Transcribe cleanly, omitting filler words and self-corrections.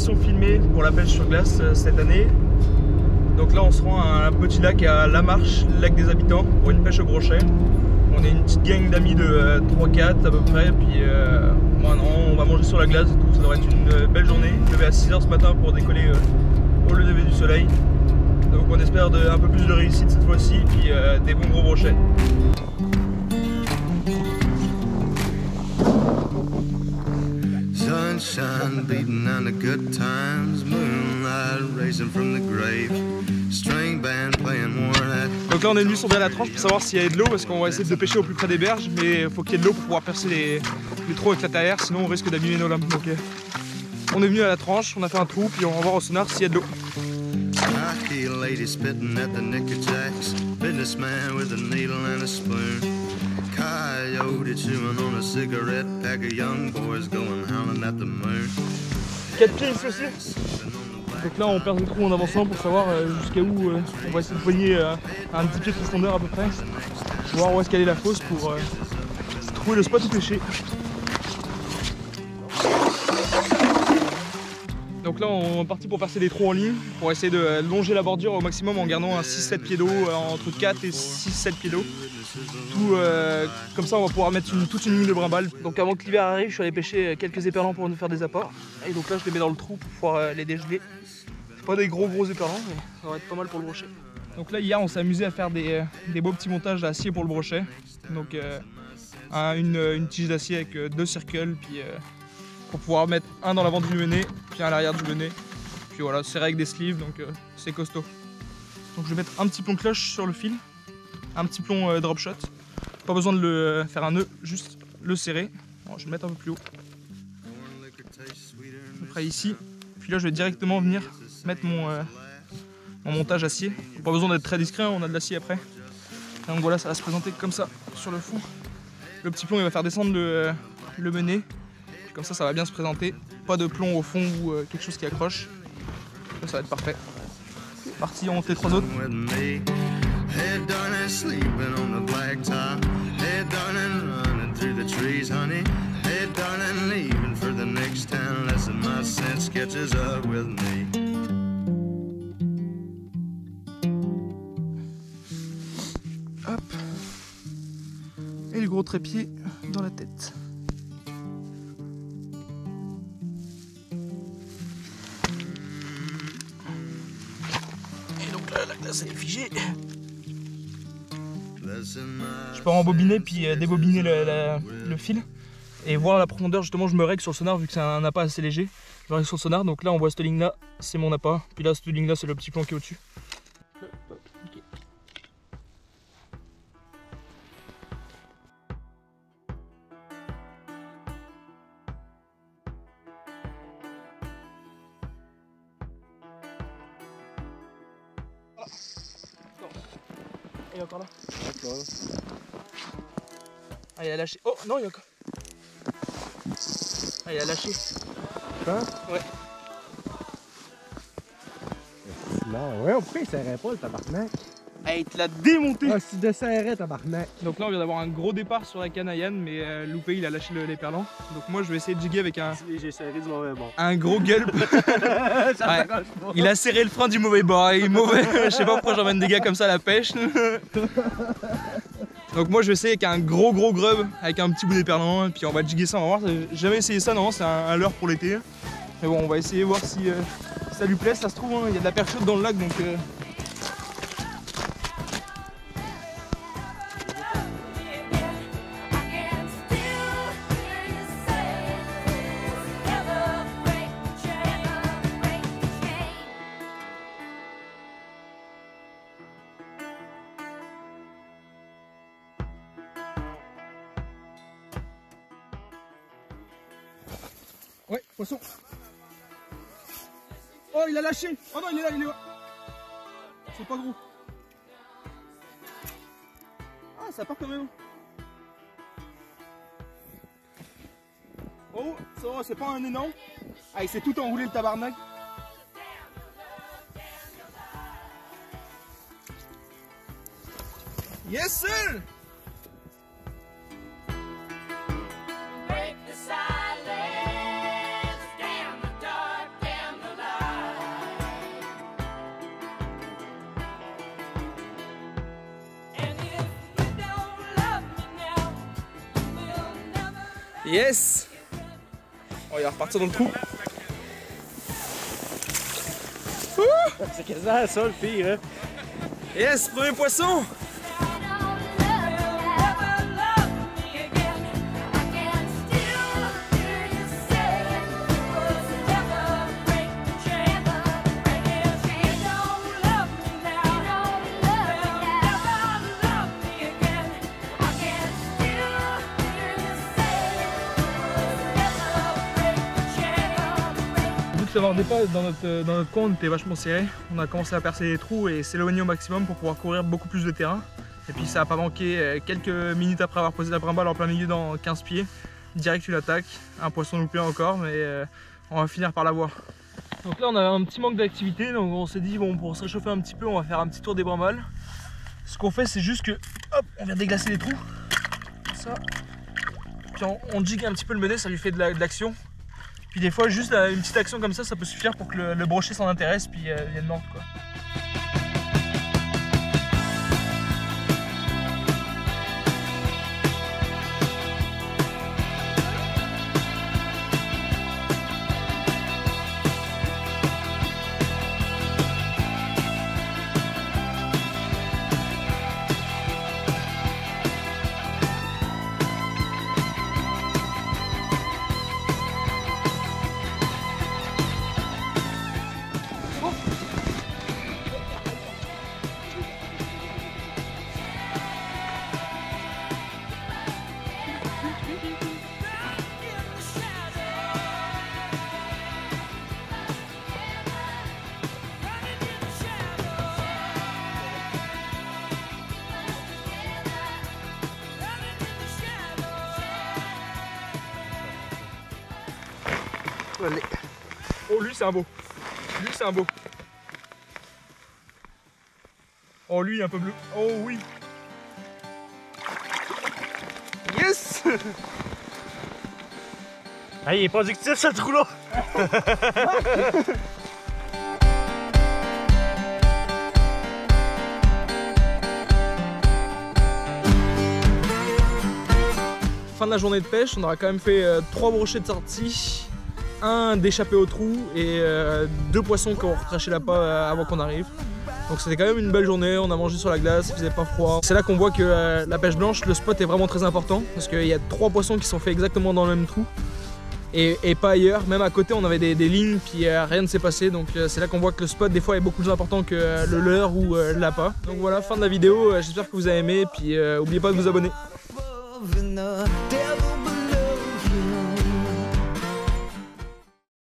destination filmée pour la pêche sur glace cette année. Donc là on se rend à un petit lac à La Marche, lac des Habitants, pour une pêche au brochet. On est une petite gang d'amis de 3-4 à peu près, puis on va manger sur la glace et tout, ça devrait être une belle journée. Levé à 6 h ce matin pour décoller au lever du soleil. Donc on espère un peu plus de réussite cette fois-ci, puis des bons gros brochets. Sunshine beating on the good times, moonlight racing from the grave, string band playing one. Donc là on est venu surveiller la tranche pour savoir s'il y avait de l'eau, parce qu'on va essayer de pêcher au plus près des berges, mais il faut qu'il y ait de l'eau pour pouvoir percer les trous avec la tarière, sinon on risque d'abîmer nos lames. Donc on est venu à la tranche, on a fait un trou, puis on va voir au sonar s'il y a de l'eau. I see a lady spitting at the knickerjacks, businessman with a needle and a spoon, coyote chewing on a cigarette, pack of young boys going howling at the moon. 4 pieds ici aussi. Donc là on perce le trou en avançant pour savoir jusqu'à où on va essayer de poigner un petit pied de profondeur à peu près, pour voir où est-ce qu'elle est la fosse pour trouver le spot où pêcher. Donc là on est parti pour percer des trous en ligne, pour essayer de longer la bordure au maximum en gardant un 6-7 pieds d'eau, entre 4 et 6-7 pieds d'eau. Tout comme ça on va pouvoir mettre toute une ligne de brimballe. Donc avant que l'hiver arrive, je suis allé pêcher quelques éperlans pour nous faire des apports. Et donc là je les mets dans le trou pour pouvoir les dégeler. C'est pas des gros éperlans, mais ça va être pas mal pour le brochet. Donc là hier on s'est amusé à faire des beaux petits montages d'acier pour le brochet. Donc une tige d'acier avec 2 circles, puis pour pouvoir mettre un dans l'avant du menet, puis un à l'arrière du menet. Puis voilà, serré avec des sleeves, donc c'est costaud. Donc je vais mettre un petit plomb cloche sur le fil, un petit plomb drop shot. Pas besoin de le faire un nœud, juste le serrer. Bon, je vais le mettre un peu plus haut. À peu près ici. Puis là je vais directement venir mettre mon montage acier. Pas besoin d'être très discret, on a de l'acier après. Donc voilà, ça va se présenter comme ça sur le fond. Le petit plomb il va faire descendre le menet. Comme ça va bien se présenter. Pas de plomb au fond ou quelque chose qui accroche. Ça va être parfait. Parti, on fait 3 autres. Hop. Et le gros trépied dans la tête. La glace elle est figée. Je peux rembobiner puis débobiner le fil et voir la profondeur. Justement je me règle sur le sonar vu que c'est un appât assez léger. Je me règle sur le sonar, donc là on voit cette ligne là, c'est mon appât. Puis là cette ligne là c'est le petit plomb qui est au dessus. Okay. Il est encore là. Ah, il a lâché. Oh non, il y a encore. Ah, il a lâché. Quoi? Ouais. Non, ouais, pourquoi il serrait pas le tabarnak? Hey, il te l'a démonté. Ah, si de serrait, tabarnak. Donc là, on vient d'avoir un gros départ sur la canne à Yann, mais loupé, il a lâché l'éperlan. Donc moi, je vais essayer de jiguer avec J'ai serré du mauvais bord. un gros gulp. Ouais. Il a serré le frein du mauvais bord. Il est mauvais. Je sais pas pourquoi j'emmène des gars comme ça à la pêche. Donc moi, je vais essayer avec un gros grub, avec un petit bout d'éperlan, et puis on va jiguer ça. On va voir. J'ai jamais essayé ça, non, c'est un leurre pour l'été. Mais bon, on va essayer voir si ça lui plaît. Ça se trouve, hein, il y a de la perche chaude dans le lac, donc. Ouais, poisson. Oh, il a lâché. Oh non, il est là, il est là. C'est pas gros. Ah, ça part quand même. Oh, ça va, c'est pas un énorme. Ah, il s'est tout enroulé le tabarnak. Yes, sir. Break the silence, damn the dark, damn the Yes! Oh, il va repartir dans le trou. C'est quasiment ça le pire, hein? Yes, premier poisson! D'avoir des pas dans notre coin, on était vachement serré. On a commencé à percer les trous et s'éloigner au maximum pour pouvoir courir beaucoup plus de terrain. Et puis ça n'a pas manqué, quelques minutes après avoir posé la brimballe en plein milieu dans 15 pieds, direct une attaque. Un poisson nous plaît encore, mais on va finir par l'avoir. Donc là on avait un petit manque d'activité, donc on s'est dit bon, pour se réchauffer un petit peu, on va faire un petit tour des brimballes. Ce qu'on fait, c'est juste que hop, on vient déglacer les trous, ça. Puis on jigue un petit peu le menet, ça lui fait de l'action. Puis des fois, juste une petite action comme ça peut suffire pour que le brochet s'en intéresse puis vienne mordre, quoi. Allez. Oh, lui c'est un beau. Lui c'est un beau. Oh, lui un peu bleu. Oh oui. Yes. Ah, il est productif ce trou-là. Fin de la journée de pêche, on aura quand même fait 3 brochets de sortie, un d'échappé au trou et 2 poissons qui ont recraché l'appât avant qu'on arrive. Donc c'était quand même une belle journée, on a mangé sur la glace, il faisait pas froid. C'est là qu'on voit que la pêche blanche, le spot est vraiment très important parce qu'il y a 3 poissons qui sont faits exactement dans le même trou et pas ailleurs. Même à côté on avait des lignes puis rien ne s'est passé, donc c'est là qu'on voit que le spot des fois est beaucoup plus important que le leurre ou l'appât. Donc voilà, fin de la vidéo, j'espère que vous avez aimé, puis n'oubliez pas de vous abonner.